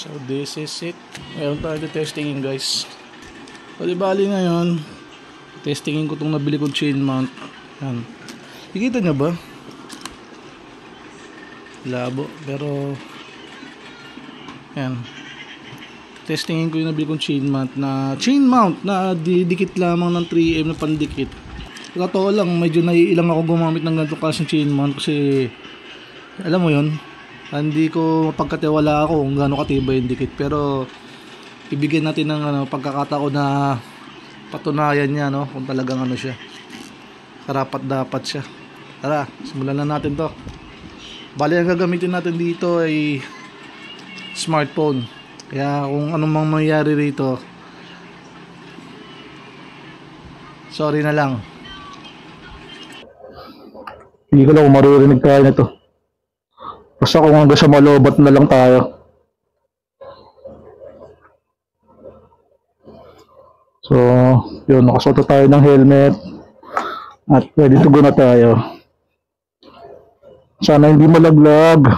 So this is it. Meron tayo testingin guys. So di bali ngayon, testingin ko itong nabili kong chain mount. Yan. Nakikita nyo ba? Labo. Pero yan. Testingin ko yung nabili kong chain mount na didikit lamang ng 3M na pandikit. Totoo lang, medyo naiilang ako gumamit ng ganitong klaseng chain mount kasi alam mo yun, hindi ko mapagkatiwala ako kung gaano katibay yung dikit. Pero ibigyan natin ng pagkakataon na patunayan niya kung talagang siya, karapat dapat siya. Tara, simulan na natin to. Bali ang gagamitin natin dito ay smartphone. Kaya kung anong mang mangyari rito, sorry na lang. Hindi ko lang kung maririnig tayo nito. Basta kung hanggang sa malobat na lang tayo. So, yun, nakasuot tayo ng helmet at ready to go na tayo. Sana hindi malaglag.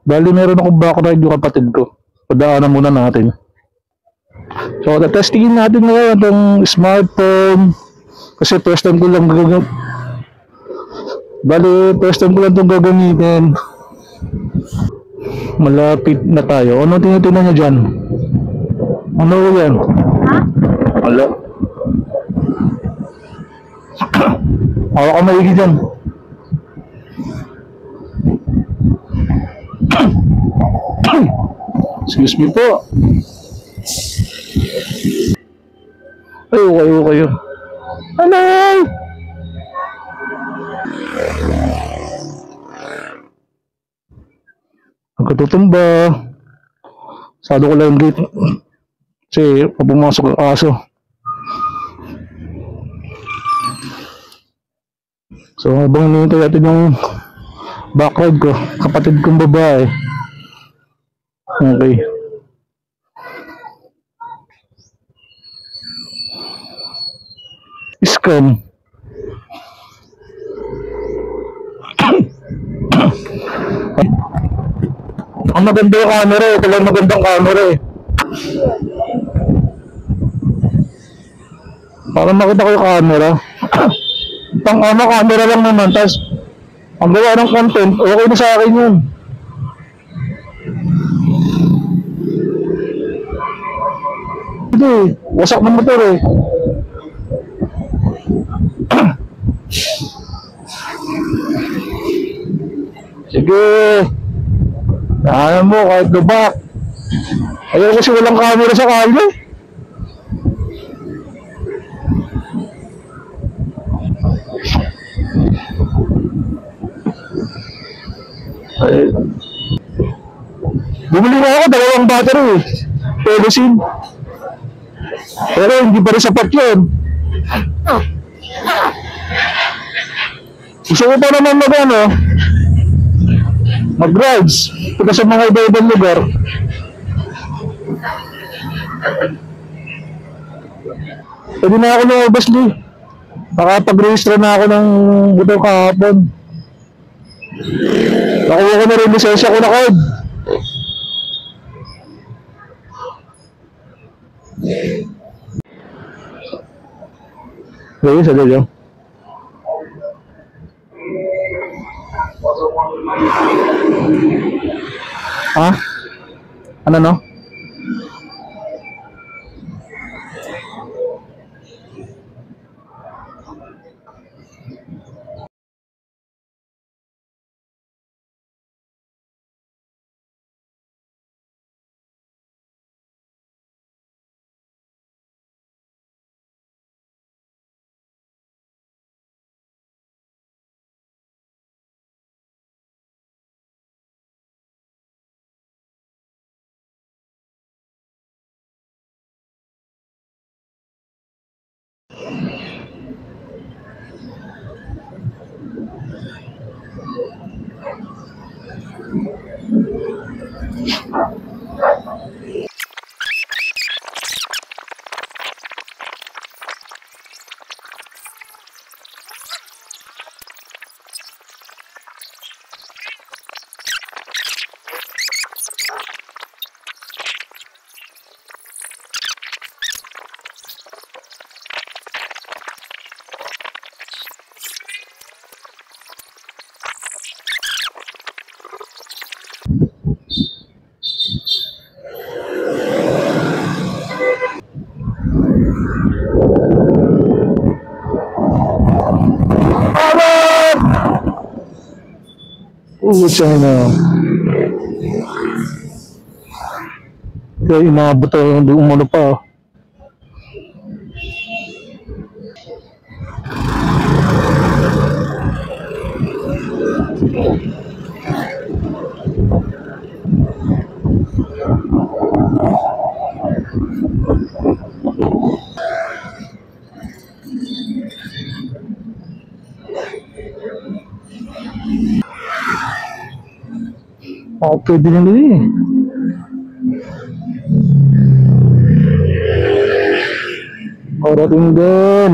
Bali, meron akong backride yung kapatid ko. Padaanan muna natin. So, testingin natin ngayon itong smartphone. Kasi first time ko lang gagamitin. Bali, first time ko lang itong gagamitin. Malapit na tayo. Ano tinitingnan niya dyan? Ano yan? Ha? Wala. Hawa ka maigi dyan. Excuse me po. Kayo. Ano? Pagkatutumba. Sado ko lang yung gate. Kasi pumasok ang aso. So habang hinihintay natin yung backride ko, kapatid kong babae. Okay. Scam. Ang maganda yung camera eh. Ito lang magandang camera eh. Para makita ko yung camera. Pang camera lang naman. Tapos ang gawa ng content, okay na sa akin yun. Hindi, wasak ng motor eh. Sige. Alam mo, kahit gabak. Ayaw kasi walang camera sa kalye. Ay. Bumili na ako, 2 battery. Pelusin. Pero hindi pa rin sapat yun. Gusto ko pa naman mag-rides. Pagka sa mga iba-ibang lugar. Pwede na ako lumabas ni. Nakapag-register na ako ng motor kahapon. Nakuha ko na rin lisensya ko na card. Sige, sadali lang. Ha? Ano no? China. Kaya inabot tayo, hindi umano pa. Pwede nila eh. Parating din.